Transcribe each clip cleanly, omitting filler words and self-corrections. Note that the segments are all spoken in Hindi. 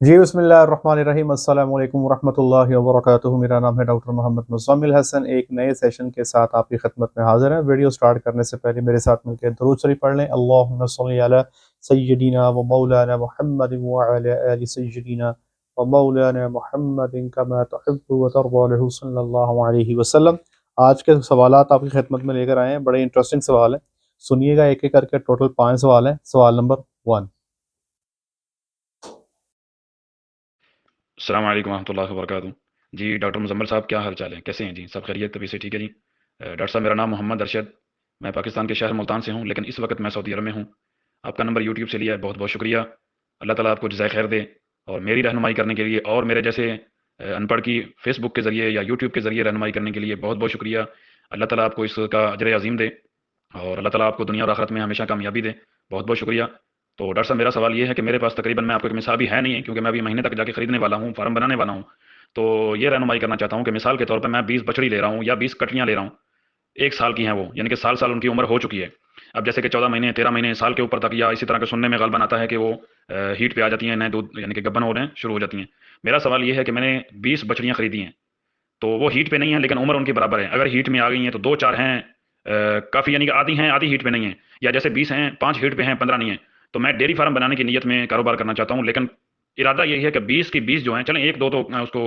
जी बिस्मिल्लाहिर्रहमानिर्रहीम अस्सलाम वालेकुम वरहमतुल्लाहि वबरकातुहू। मेरा नाम है डॉक्टर मोहम्मद मुज़म्मिल हसन। एक नए सेशन के साथ आपकी खिदमत में हाजिर हैं। वीडियो स्टार्ट करने से पहले मेरे साथ मिलकर दुरूद शरीफ पढ़ लें। अल्लाहुम्मा सल्ली अला सय्यिदिना व मौलाना मुहम्मद व अला आलि सय्यिदिना व मौलाना मुहम्मदिन कमा तुहिब्बु व तर्दा लहू सल्लल्लाहु अलैहि वसल्लम। आज के सवालात आपकी खिदमत में लेकर आए हैं। बड़े इंटरेस्टिंग सवाल हैं, सुनिएगा एक एक करके। टोटल 5 सवाल हैं। सवाल नंबर 1। अस्सलाम वालेकुम रहमतुल्लाहि व बरकातहू। जी डॉक्टर मुज़म्मिल साहब, क्या हाल चाल है? कैसे हैं जी? सब खैरियत? तबीयत से ठीक है जी? डॉक्टर साहब, मेरा नाम मोहम्मद अरशद, मैं पाकिस्तान के शहर मुल्तान से हूँ, लेकिन इस वक्त मैं सऊदी अरब में हूँ। आपका नंबर यूट्यूब से लिया है, बहुत बहुत शुक्रिया। अल्लाह ताला आपको जज़ाए खैर दे। और मेरी रहनुमाई करने के लिए और मेरे जैसे अनपढ़ की फेसबुक के ज़रिए या यूट्यूब के ज़रिए रहनुमाई करने के लिए बहुत बहुत शुक्रिया। अल्लाह ताला आपको इसका अजर अज़ीम दे और अल्लाह ताला आपको दुनिया और आखिरत में हमेशा कामयाबी दे। बहुत बहुत शुक्रिया। तो डॉक्टर साहब, मेरा सवाल ये है कि मेरे पास तकरीबन, मैं आपको एक मिसाल भी है नहीं है, क्योंकि मैं अभी महीने तक जाके खरीदने वाला हूँ, फार्म बनाने वाला हूँ। तो ये रहनुमाई करना चाहता हूँ कि मिसाल के तौर पे मैं 20 बछड़ी ले रहा हूँ या 20 कटलियाँ ले रहा हूँ। 1 साल की हैं वो, यानी कि साल साल उनकी उम्र हो चुकी है। अब जैसे कि 14 महीने, 13 महीने, साल के ऊपर तक, या इसी तरह के सुनने में गालबन आता है कि वो हीट पे आ जाती हैं, नए दूध यानी कि गब्बन हो रहे हैं, शुरू हो जाती हैं। मेरा सवाल ये है कि मैंने 20 बछड़ियाँ खरीदी हैं, तो वो हीट पे नहीं है, लेकिन उम्र उनकी बराबर है। अगर हीट में आ गई हैं तो 2-4 हैं काफ़ी, यानी कि आधी हैं, आधी हीट पे नहीं है। या जैसे 20 हैं, 5 हीट पे हैं, 15 नहीं है। तो मैं डेयरी फार्म बनाने की नीयत में कारोबार करना चाहता हूँ, लेकिन इरादा यही है कि 20 की 20 जो हैं, चलें एक दो तो उसको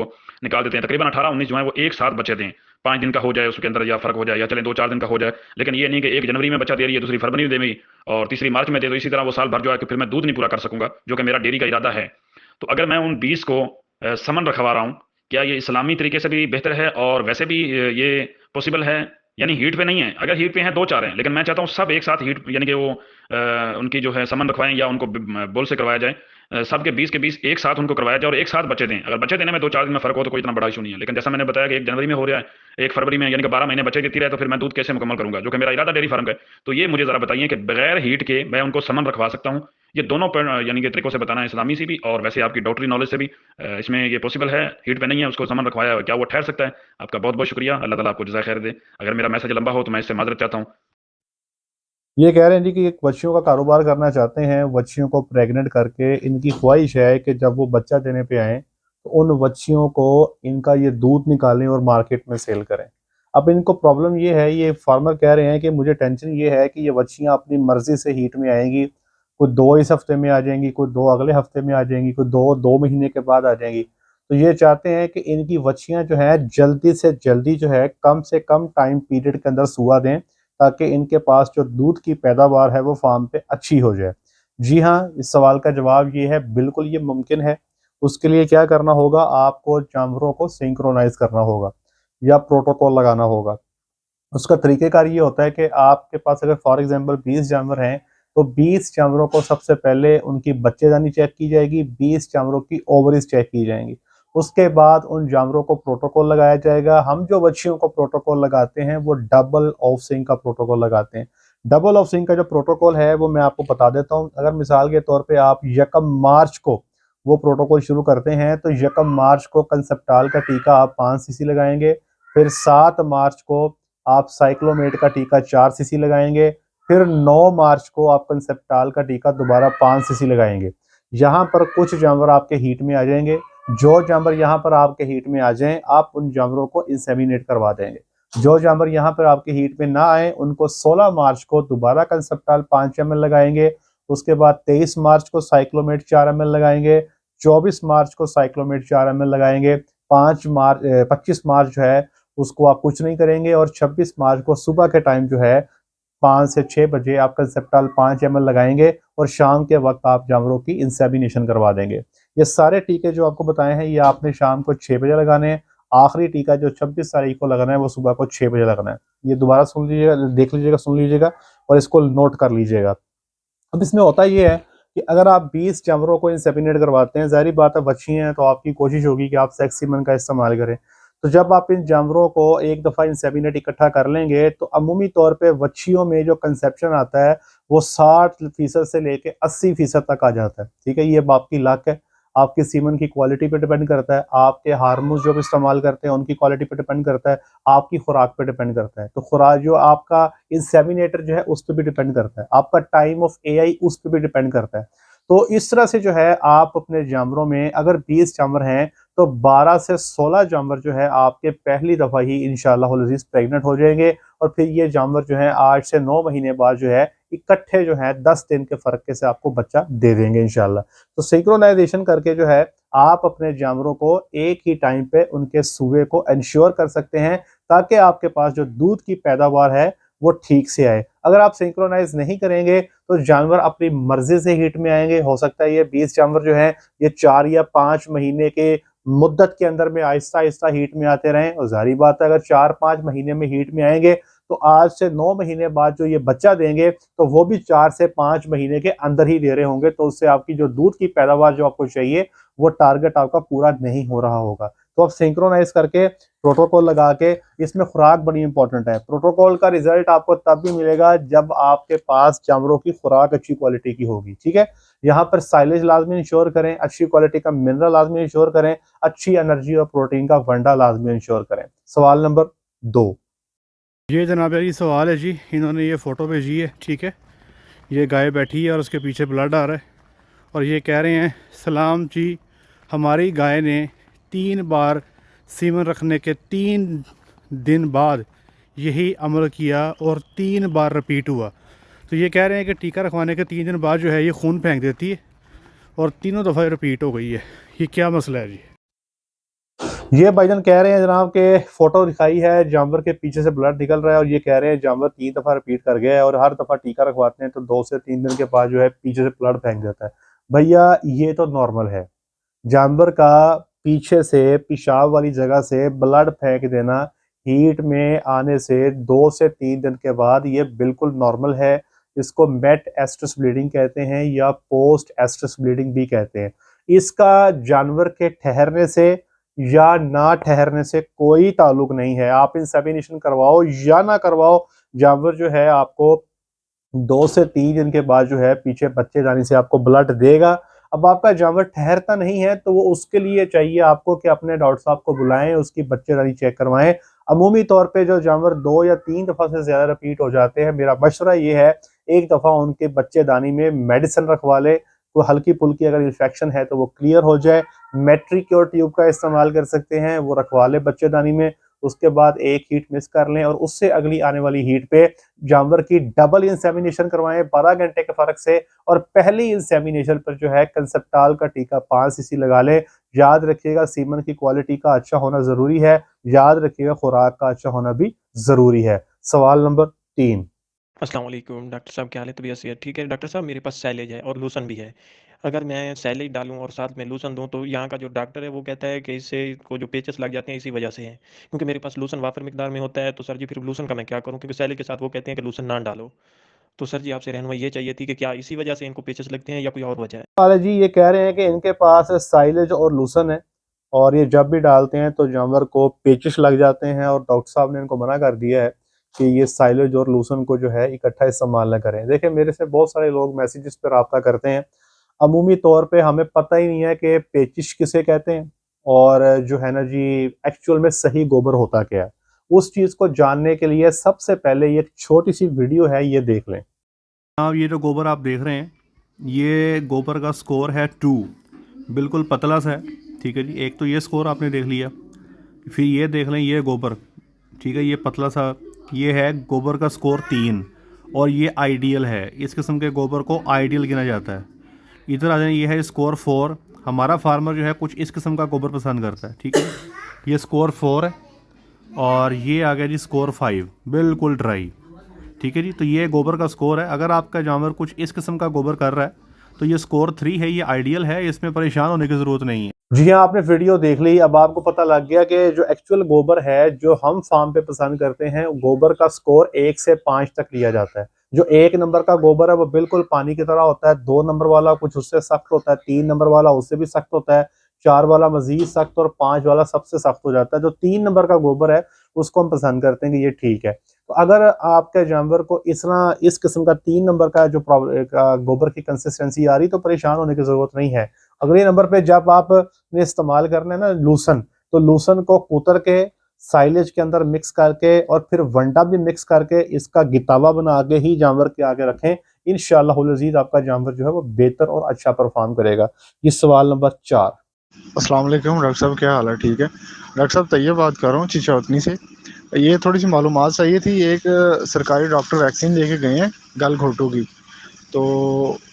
निकाल देते हैं, तकरीबन 18-19 जो है वो एक साथ बच्चे दें। 5 दिन का हो जाए उसके अंदर, या फर्क हो जाए, या चलें 2-4 दिन का हो जाए। लेकिन ये नहीं कि 1 जनवरी में बच्चा दे रही है, दूसरी फरवरी में दे रही और तीसरी मार्च में दे, तो इसी तरह वो साल भर जो है कि फिर मैं दूध नहीं पूरा कर सकूंगा, जो कि मेरा डेयरी का इरादा है। तो अगर मैं उन 20 को समन रखवा रहा हूँ, क्या ये इस्लामी तरीके से भी बेहतर है और वैसे भी ये पॉसिबल है? यानी हीट पे नहीं है, अगर हीट पे हैं 2-4 हैं, लेकिन मैं चाहता हूँ सब एक साथ हीट, यानी कि वो उनकी जो है समन रखवाएं, या उनको बोल से करवाया जाए। सब के 20 एक साथ उनको करवाया जाए और एक साथ बच्चे दें। अगर बच्चे देने में 2-4 दिन में फर्क हो तो कोई इतना बड़ा इशू नहीं है, लेकिन जैसा मैंने बताया कि 1 जनवरी में हो रहा है, 1 फरवरी में, यानी कि 12 महीने बच्चे देती रहे, तो फिर मैं दूध कैसे मुकम्मल करूंगा, जो कि मेरा इरादा डेयरी फार्म का है। तो ये मुझे जरा बताइए कि बगैर हीट के मैं उनको समन रखवा सकता हूँ? ये दोनों यानी कि तरीकों से बताना है, इस्लामी से भी और वैसे आपकी डॉक्टरी नॉलेज से भी। इसमें ये पॉसिबल है? हीट पे नहीं है, उसको समन रखवाया है, क्या वो ठहर सकता है? आपका बहुत बहुत शुक्रिया, अल्लाह ताला आपको जज़ाए खैर दे। अगर मेरा मैसेज लंबा हो तो मैं इससे माजरत चाहता हूँ। ये कह रहे हैं जी कि एक बच्चियों का कारोबार करना चाहते हैं। बच्चियों को प्रेग्नेंट करके इनकी ख्वाहिश है कि जब वो बच्चा देने पे आए तो उन बच्चियों को इनका ये दूध निकालें और मार्केट में सेल करें। अब इनको प्रॉब्लम ये है, ये फार्मर कह रहे हैं कि मुझे टेंशन ये है कि ये बच्चियां अपनी मर्जी से हीट में आएंगी। कोई 2 इस हफ्ते में आ जाएंगी, कोई 2 अगले हफ्ते में आ जाएंगी, कोई 2 महीने के बाद आ जाएंगी। तो ये चाहते हैं कि इनकी बच्चियां जो है जल्दी से जल्दी जो है कम से कम टाइम पीरियड के अंदर सुआ दें, ताकि इनके पास जो दूध की पैदावार है वो फार्म पे अच्छी हो जाए। जी हाँ, इस सवाल का जवाब ये है, बिल्कुल ये मुमकिन है। उसके लिए क्या करना होगा, आपको जानवरों को सिंक्रोनाइज करना होगा या प्रोटोकॉल लगाना होगा। उसका तरीकेकार ये होता है कि आपके पास अगर फॉर एग्जांपल 20 जानवर हैं, तो 20 जानवरों को सबसे पहले उनकी बच्चेदानी चेक की जाएगी, 20 जानवरों की ओवरीज चेक की जाएंगी। उसके बाद उन जानवरों को प्रोटोकॉल लगाया जाएगा। हम जो बच्चियों को प्रोटोकॉल लगाते हैं वो डबल ऑफ सिंक का प्रोटोकॉल लगाते हैं। डबल ऑफ सिंक का जो प्रोटोकॉल है वो मैं आपको बता देता हूँ। अगर मिसाल के तौर पे आप 1 मार्च को वो प्रोटोकॉल शुरू करते हैं, तो 1 मार्च को कंसेप्टाल का टीका आप 5 सीसी लगाएंगे। फिर 7 मार्च को आप साइक्लोमेट का टीका 4 सीसी लगाएंगे। फिर 9 मार्च को आप कंसेप्टाल का टीका दोबारा 5 सीसी लगाएंगे। यहाँ पर कुछ जानवर आपके हीट में आ जाएंगे। जो जानवर यहाँ पर आपके हीट में आ जाएं, आप उन जानवरों को इंसेमिनेट करवा देंगे। जो जानवर यहाँ पर आपके हीट में ना आए, उनको 16 मार्च को दोबारा कंसेप्टाल 5 ml लगाएंगे। उसके बाद 23 मार्च को साइक्लोमेट 4 ml लगाएंगे। 24 मार्च को साइक्लोमेट 4 ml लगाएंगे। 25 मार्च जो है उसको आप कुछ नहीं करेंगे। और 26 मार्च को सुबह के टाइम जो है 5 से 6 बजे आप कंसेप्टाल 5 ml लगाएंगे और शाम के वक्त आप जानवरों की इंसेमिनेशन करवा देंगे। ये सारे टीके जो आपको बताए हैं, ये आपने शाम को 6 बजे लगाने हैं। आखिरी टीका जो 26 तारीख को लगाना है वो सुबह को 6 बजे लगना है। ये दोबारा सुन लीजिएगा, देख लीजिएगा, सुन लीजिएगा और इसको नोट कर लीजिएगा। अब इसमें होता ये है कि अगर आप 20 जानवरों को इंसेमिनेट करवाते हैं, जाहिर बात है बच्ची हैं, तो आपकी कोशिश होगी कि आप सेक्स सीमन का इस्तेमाल करें। तो जब आप इन जानवरों को एक दफ़ा इंसेमिनेट इकट्ठा कर लेंगे, तो अमूमी तौर पे बच्चियों में जो कंसेप्शन आता है वो 60% से लेके 80% तक आ जाता है। ठीक है, ये आपकी लक है। आपके सीमन की क्वालिटी पे डिपेंड करता है, आपके हार्मोन्स जो भी इस्तेमाल करते हैं उनकी क्वालिटी पे डिपेंड करता है, आपकी खुराक पे डिपेंड करता है। तो खुराक जो आपका इंसेमिनेटर जो है उस पर भी डिपेंड करता है, आपका टाइम ऑफ एआई उस पर भी डिपेंड करता है। तो इस तरह से जो है आप अपने जानवरों में अगर 20 जानवर हैं तो 12 से 16 जानवर जो है आपके पहली दफा ही इंशाअल्लाह अज़ीज़ प्रेग्नेंट हो जाएंगे, और फिर ये जानवर जो है 8 से 9 महीने बाद जो है इकट्ठे जो है 10 दिन के फर्क के से आपको बच्चा दे देंगे इंशाअल्लाह। तो सिंक्रोनाइजेशन करके जो है आप अपने जानवरों को एक ही टाइम पे उनके सूबे को इंश्योर कर सकते हैं, ताकि आपके पास जो दूध की पैदावार है वो ठीक से आए। अगर आप सिंक्रोनाइज नहीं करेंगे तो जानवर अपनी मर्जी से हीट में आएंगे। हो सकता है ये 20 जानवर जो है ये 4 या 5 महीने के मुद्दत के अंदर में आहिस्ता आहिस्ता हीट में आते रहें, और जाहिर बात है अगर 4-5 महीने में हीट में आएंगे तो आज से 9 महीने बाद जो ये बच्चा देंगे तो वो भी 4 से 5 महीने के अंदर ही दे रहे होंगे, तो उससे आपकी जो दूध की पैदावार जो आपको चाहिए वो टारगेट आपका पूरा नहीं हो रहा होगा। तो आप सिंक्रोनाइज करके प्रोटोकॉल लगा के, इसमें खुराक बड़ी इंपॉर्टेंट है। प्रोटोकॉल का रिजल्ट आपको तब भी मिलेगा जब आपके पास जानवरों की खुराक अच्छी क्वालिटी की होगी, ठीक है। यहाँ पर साइलेज लाजमी इंश्योर करें, अच्छी क्वालिटी का मिनरल लाजमी इंश्योर करें, अच्छी एनर्जी और प्रोटीन का वंडा लाजमी इंश्योर करें। सवाल नंबर 2। ये जनाब यार ये सवाल है जी, इन्होंने ये फ़ोटो भेजी है, ठीक है। ये गाय बैठी है और उसके पीछे ब्लड आ रहा है, और ये कह रहे हैं सलाम जी, हमारी गाय ने 3 बार सीमन रखने के 3 दिन बाद यही अमल किया और 3 बार रिपीट हुआ। तो ये कह रहे हैं कि टीका रखवाने के 3 दिन बाद जो है ये खून फेंक देती है और तीनों दफ़ा रिपीट हो गई है। ये क्या मसला है जी? ये भाईजान कह रहे हैं जनाब के फोटो दिखाई है, जानवर के पीछे से ब्लड निकल रहा है, और ये कह रहे हैं जानवर 3 दफा रिपीट कर गया है और हर दफा टीका रखवाते हैं तो 2 से 3 दिन के बाद जो है पीछे से ब्लड फेंक जाता है। भैया ये तो नॉर्मल है, जानवर का पीछे से पेशाब वाली जगह से ब्लड फेंक देना हीट में आने से 2 से 3 दिन के बाद ये बिल्कुल नॉर्मल है। इसको मेट एस्ट्रस ब्लीडिंग कहते हैं या पोस्ट एस्ट्रस ब्लीडिंग भी कहते हैं। इसका जानवर के ठहरने से या ना ठहरने से कोई ताल्लुक नहीं है। आप इंसेमिनेशन करवाओ या ना करवाओ, जानवर जो है आपको 2 से 3 दिन के बाद जो है पीछे बच्चे जाने से आपको ब्लड देगा। अब आपका जानवर ठहरता नहीं है तो वो उसके लिए चाहिए आपको कि अपने डॉक्टर साहब को बुलाएं, उसकी बच्चेदानी चेक करवाएं। अमूमी तौर पे जो जानवर 2 या 3 दफा से ज्यादा रिपीट हो जाते हैं, मेरा मशवरा ये है एक दफा उनके बच्चेदानी में मेडिसिन रखवा ले, कोई हल्की फुल्की अगर इन्फेक्शन है तो वो क्लियर हो जाए। मेट्रिक्योर ट्यूब का इस्तेमाल कर सकते हैं, वो रखवा ले बच्चेदानी में। उसके बाद एक हीट मिस कर लें और उससे अगली आने वाली हीट पे जानवर की डबल इंसेमिनेशन करवाएं 12 घंटे के फर्क से, और पहली इंसेमिनेशन पर जो है कंसेप्टाल का टीका 5 सीसी लगा लें। याद रखिएगा सीमन की क्वालिटी का अच्छा होना जरूरी है, याद रखिएगा खुराक का अच्छा होना भी जरूरी है। सवाल नंबर 3। अस्सलाम वालेकुम डॉक्टर साहब, क्या हाल है? तबीयत सेहत ठीक है? डॉक्टर साहब मेरे पास साइलेज है और लूसन भी है। अगर मैं साइलेज डालूँ और साथ में लूसन दूँ तो यहाँ का जो डॉक्टर है वो कहता है कि इससे को जो पेचेस लग जाते हैं इसी वजह से है। क्योंकि मेरे पास लूसन वाफर मिकदार में होता है, तो सर जी फिर लूसन का मैं क्या करूँ? क्योंकि साइलेज के साथ वो कहते हैं कि लूसन ना डालो। तो सर जी आपसे रहनुमाई ये चाहिए थी कि क्या इसी वजह से इनको पेचेस लगते हैं या कोई और वजह है? वाले जी ये कह रहे हैं कि इनके पास साइलेज और लूसन है, और ये जब भी डालते हैं तो जानवर को पेचिश लग जाते हैं, और डॉक्टर साहब ने इनको मना कर दिया है कि ये साइलेज और लूसन को जो है इकट्ठा इस्तेमाल न करें। देखिए मेरे से बहुत सारे लोग मैसेजेस पर रब्ता करते हैं, अमूमी तौर पे हमें पता ही नहीं है कि पेचिश किसे कहते हैं और जो है ना जी एक्चुअल में सही गोबर होता क्या है। उस चीज़ को जानने के लिए सबसे पहले ये एक छोटी सी वीडियो है, ये देख लें। अब ये जो गोबर आप देख रहे हैं, ये गोबर का स्कोर है 2, बिल्कुल पतला सा है, ठीक है जी। एक तो ये स्कोर आपने देख लिया, फिर ये देख लें ये गोबर, ठीक है, ये पतला सा, ये है गोबर का स्कोर 3, और ये आइडियल है। इस किस्म के गोबर को आइडियल गिना जाता है। इधर आ जाए, ये है स्कोर 4। हमारा फार्मर जो है कुछ इस किस्म का गोबर पसंद करता है, ठीक है। ये स्कोर 4 है, और ये आ गया जी स्कोर 5, बिल्कुल ड्राई, ठीक है जी। तो ये गोबर का स्कोर है। अगर आपका जानवर कुछ इस किस्म का गोबर कर रहा है तो ये स्कोर 3 है, ये आइडियल है, इसमें परेशान होने की ज़रूरत नहीं है। जी हाँ, आपने वीडियो देख ली, अब आपको पता लग गया कि जो एक्चुअल गोबर है जो हम फार्म पे पसंद करते हैं, गोबर का स्कोर 1 से 5 तक लिया जाता है। जो 1 नंबर का गोबर है वो बिल्कुल पानी की तरह होता है, 2 नंबर वाला कुछ उससे सख्त होता है, 3 नंबर वाला उससे भी सख्त होता है, 4 वाला मजीद सख्त, और 5 वाला सबसे सख्त हो जाता है। जो 3 नंबर का गोबर है उसको हम पसंद करते हैं कि ये ठीक है। तो अगर आपके जानवर को इस किस्म का 3 नंबर का जो गोबर की कंसिस्टेंसी आ रही तो परेशान होने की जरूरत नहीं है। अगले नंबर पे जब आपने इस्तेमाल करना है ना लूसन, तो लूसन को कुतर के साइलेज के अंदर मिक्स करके और फिर वंडा भी मिक्स करके इसका गितावा बना के ही जानवर के आगे रखें। इंशाअल्लाहुल अज़ीज़ आपका जानवर जो है वो बेहतर और अच्छा परफॉर्म करेगा। ये सवाल नंबर 4। अस्सलाम वालेकुम डॉक्टर साहब, क्या हाल है? ठीक है डॉक्टर साहब, तैयब बात कर रहा हूँ चिचौतनी से। ये थोड़ी सी मालूमात चाहिए थी। एक सरकारी डॉक्टर वैक्सीन लेके गए हैं गल घोटू की, तो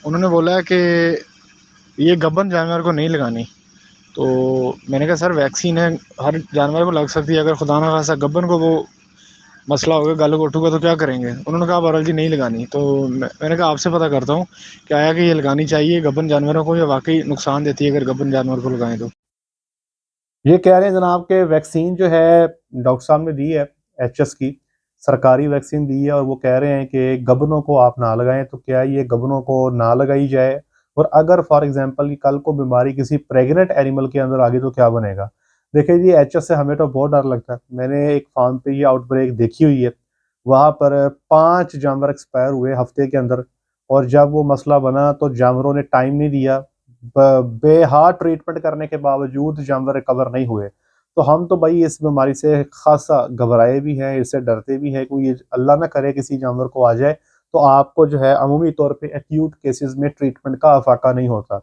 उन्होंने बोला है कि ये गब्बन जानवर को नहीं लगानी। तो मैंने कहा सर वैक्सीन है, हर जानवर को लग सकती है, अगर खुदा ना खासा गब्बन को वो मसला हो गया गल घोटू का तो क्या करेंगे? उन्होंने कहा बहरहाल जी नहीं लगानी। तो मैंने कहा आपसे पता करता हूँ क्या है कि ये लगानी चाहिए गब्बन जानवरों को या वाकई नुकसान देती है अगर गब्बन जानवर को लगाएं तो? ये कह रहे हैं जनाब के वैक्सीन जो है डॉक्टर साहब ने दी है एचएस की, सरकारी वैक्सीन दी है, और वो कह रहे हैं कि गबनों को आप ना लगाएं। तो क्या ये गबनों को ना लगाई जाए? और अगर फॉर एग्जांपल कल को बीमारी किसी प्रेग्नेंट एनिमल के अंदर आ गई तो क्या बनेगा? देखिए जी, एचएस से हमें तो बहुत डर लगता है। मैंने एक फार्म पे ये आउटब्रेक देखी हुई है, वहाँ पर 5 जानवर एक्सपायर हुए हफ्ते के अंदर, और जब वो मसला बना तो जानवरों ने टाइम नहीं दिया, बेहार ट्रीटमेंट करने के बावजूद जानवर रिकवर नहीं हुए। तो हम तो भाई इस बीमारी से खासा घबराए भी हैं, इससे डरते भी हैं, कोई अल्लाह ना करे किसी जानवर को आ जाए तो आपको जो है अमूमी तौर पे एक्यूट केसेस में ट्रीटमेंट का अफाका नहीं होता।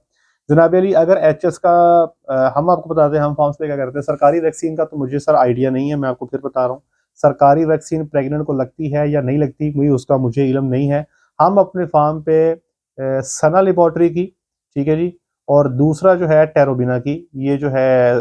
जनाब अली, अगर एचएस का हम आपको बताते हैं हम फार्म्स पे क्या करते हैं। सरकारी वैक्सीन का तो मुझे सर आइडिया नहीं है, मैं आपको फिर बता रहा हूँ। सरकारी वैक्सीन प्रेग्नेंट को लगती है या नहीं लगती, कोई उसका मुझे इल्म नहीं है। हम अपने फार्म पे सना लेबॉर्ट्री की, ठीक है जी, और दूसरा जो है टेरोबिना की, ये जो है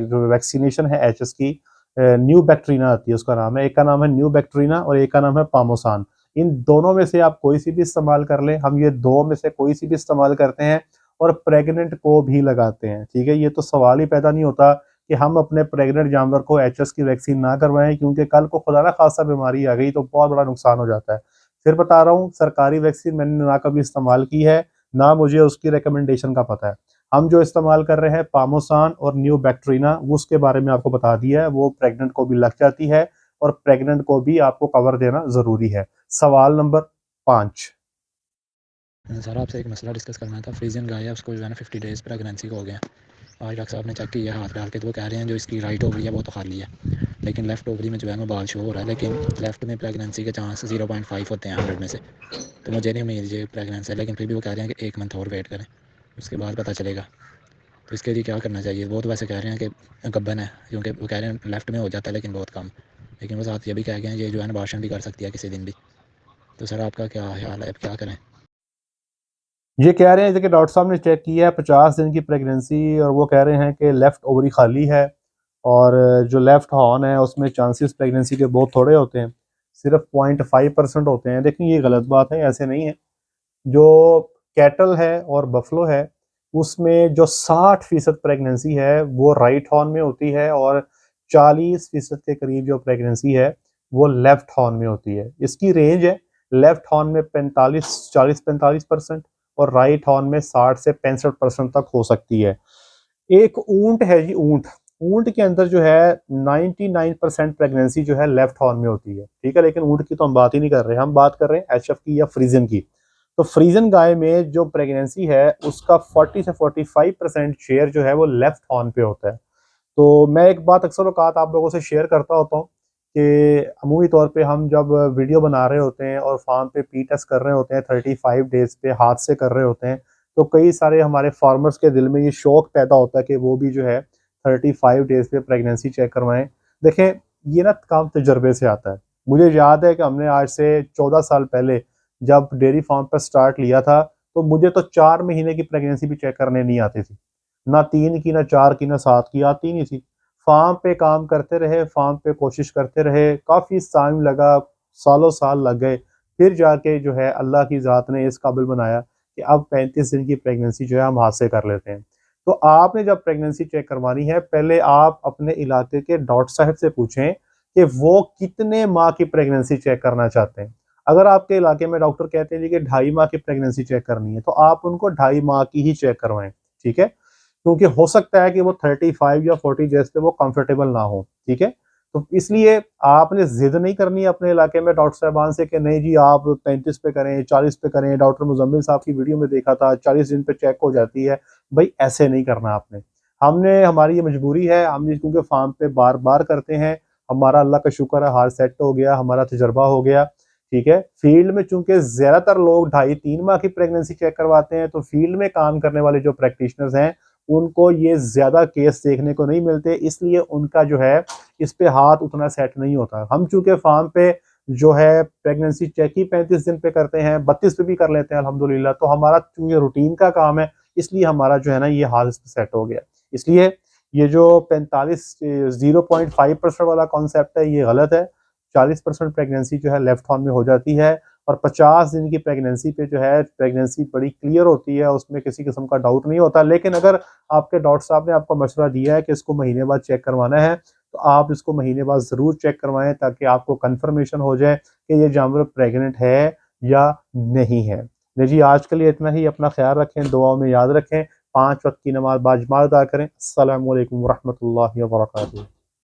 जो वैक्सीनेशन है एचएस की, न्यू बैक्ट्रीना आती है उसका नाम है। एक का नाम है न्यू बैक्ट्रीना और एक का नाम है पामोसान। इन दोनों में से आप कोई सी भी इस्तेमाल कर लें, हम ये दो में से कोई सी भी इस्तेमाल करते हैं और प्रेग्नेंट को भी लगाते हैं, ठीक है। ये तो सवाल ही पैदा नहीं होता कि हम अपने प्रेग्नेंट जानवर को एचएस की वैक्सीन ना करवाएं, क्योंकि कल को खुदा ना खासा बीमारी आ गई तो बहुत बड़ा नुकसान हो जाता है। फिर बता रहा हूँ, सरकारी वैक्सीन मैंने ना कभी इस्तेमाल की है, ना मुझे उसकी रिकमेंडेशन का पता है। हम जो इस्तेमाल कर रहे हैं पामोसान और न्यू बैक्ट्रीना, वो उसके बारे में आपको बता दिया है, वो प्रेग्नेंट को भी लग जाती है और प्रेग्नेंट को भी आपको कवर देना जरूरी है। सवाल नंबर 5। सर आपसे एक मसला डिस्कस करना था। फ्रीजियन गाय है, उसको जो है ना 50 डेज़ प्रेगनेंसी को हो गया। आज डॉक्टर साहब ने चेक किया हाथ डाल के, तो वो कह रहे हैं जो इसकी राइट ओवरी है वो तो खाली है, लेकिन लेफ्ट ओवरी में जो है ना बाल शो हो रहा है, लेकिन लेफ्ट में प्रेगनेंसी के चांस 0.5 होते हैं 100 में से। तो मुझे नहीं उम्मीद ये प्रेगनेंस है, लेकिन फिर भी वो कह रहे हैं कि 1 मंथ और वेट करें, उसके बाद पता चलेगा। तो इसके लिए क्या करना चाहिए? वो तो वैसे कह रहे हैं कि गब्बन है, क्योंकि वो कह रहे हैं लेफ्ट में हो जाता है लेकिन बहुत कम, लेकिन वो साथ ये भी कह गए हैं ये जो है ना भाषण भी कर सकती है किसी दिन भी। तो सर आपका क्या ख्याल है, अब क्या करें? ये कह रहे हैं कि डॉक्टर साहब ने चेक किया है 50 दिन की प्रेगनेंसी, और वो कह रहे हैं कि लेफ्ट ओवरी खाली है और जो लेफ्ट हॉर्न है उसमें चांसेस प्रेगनेंसी के बहुत थोड़े होते हैं, सिर्फ 0.5% होते हैं। देखिए ये गलत बात है, ऐसे नहीं है। जो कैटल है और बफलो है उसमें जो 60% प्रेगनेंसी है वो राइट हॉर्न में होती है, और 40% के करीब जो प्रेगनेंसी है वो लेफ्ट हॉर्न में होती है। इसकी रेंज है लेफ्ट हॉर्न में 45 और राइट हॉर्न में 60 से 65% तक हो सकती है। एक ऊंट है जी, ऊंट ऊंट के अंदर जो है 99% प्रेगनेंसी जो है लेफ्ट हॉर्न में होती है, ठीक है। लेकिन ऊंट की तो हम बात ही नहीं कर रहे, हम बात कर रहे हैं एचएफ की या फ्रीजन की। तो फ्रीजन गाय में जो प्रेगनेंसी है उसका 40 से 45% शेयर जो है वो लेफ्ट हॉर्न पे होता है। तो मैं एक बात अक्सर औकात आप लोगों से शेयर करता होता हूँ कि अमूमी तौर पे हम जब वीडियो बना रहे होते हैं और फार्म पे पी टेस्ट कर रहे होते हैं 35 डेज पे हाथ से कर रहे होते हैं, तो कई सारे हमारे फार्मर्स के दिल में ये शौक पैदा होता है कि वो भी जो है 35 डेज पे प्रेगनेंसी चेक करवाएं। देखें, ये ना काम तजर्बे से आता है। मुझे याद है कि हमने आज से 14 साल पहले जब डेयरी फार्म पर स्टार्ट लिया था तो मुझे तो 4 महीने की प्रेगनेंसी भी चेक करने नहीं आती थी, ना 3 की, ना 4 की, ना 7 की, आती नहीं थी। फार्म पे काम करते रहे, फार्म पे कोशिश करते रहे, काफ़ी टाइम लगा, सालों साल लग गए, फिर जाके जो है अल्लाह की ज़ात ने इस काबिल बनाया कि अब 35 दिन की प्रेगनेंसी जो है हम हाथ से कर लेते हैं। तो आपने जब प्रेगनेंसी चेक करवानी है, पहले आप अपने इलाके के डॉक्टर साहब से पूछें कि वो कितने माह की प्रेगनेंसी चेक करना चाहते हैं। अगर आपके इलाके में डॉक्टर कहते हैं जी कि 2.5 माह की प्रेगनेंसी चेक करनी है, तो आप उनको 2.5 माह की ही चेक करवाएं, ठीक है। क्योंकि हो सकता है कि वो 35 या 40 डेज पे वो कंफर्टेबल ना हो, ठीक है। तो इसलिए आपने जिद नहीं करनी अपने इलाके में डॉक्टर साहबान से कि नहीं जी आप 35 पे करें, 40 पे करें। डॉक्टर मुजम्मिल साहब की वीडियो में देखा था 40 दिन पे चेक हो जाती है। भाई ऐसे नहीं करना आपने। हमने, हमारी ये मजबूरी है, हम क्योंकि फार्म पे बार बार करते हैं, हमारा अल्लाह का शुक्र है हार सेट हो गया, हमारा तजर्बा हो गया, ठीक है। फील्ड में चूंकि ज्यादातर लोग 2.5-3 माह की प्रेगनेंसी चेक करवाते हैं, तो फील्ड में काम करने वाले जो प्रैक्टिशनर्स हैं उनको ये ज्यादा केस देखने को नहीं मिलते, इसलिए उनका जो है इस पे हाथ उतना सेट नहीं होता। हम चूंकि फार्म पे जो है प्रेगनेंसी चेक ही 35 दिन पे करते हैं, 32 पे भी कर लेते हैं अल्हम्दुलिल्लाह, तो हमारा चूंकि रूटीन का काम है इसलिए हमारा जो है ना ये हाथ इस पे सेट हो गया। इसलिए ये जो 0.5% वाला कॉन्सेप्ट है ये गलत है। 40% प्रेगनेंसी जो है लेफ्ट हॉर्न में हो जाती है, और 50 दिन की प्रेगनेंसी पे जो है प्रेगनेंसी बड़ी क्लियर होती है, उसमें किसी किस्म का डाउट नहीं होता। लेकिन अगर आपके डॉक्टर साहब ने आपको मशवरा दिया है कि इसको महीने बाद चेक करवाना है, तो आप इसको महीने बाद ज़रूर चेक करवाएं, ताकि आपको कंफर्मेशन हो जाए कि ये जानवर प्रेग्नेंट है या नहीं है। जी आज के लिए इतना ही। अपना ख्याल रखें, दुआओं में याद रखें, 5 वक्त की नमाज बाजमात अदा करें। अस्सलामु अलैकुम वरहमतुल्लाहि वबरकातुहू।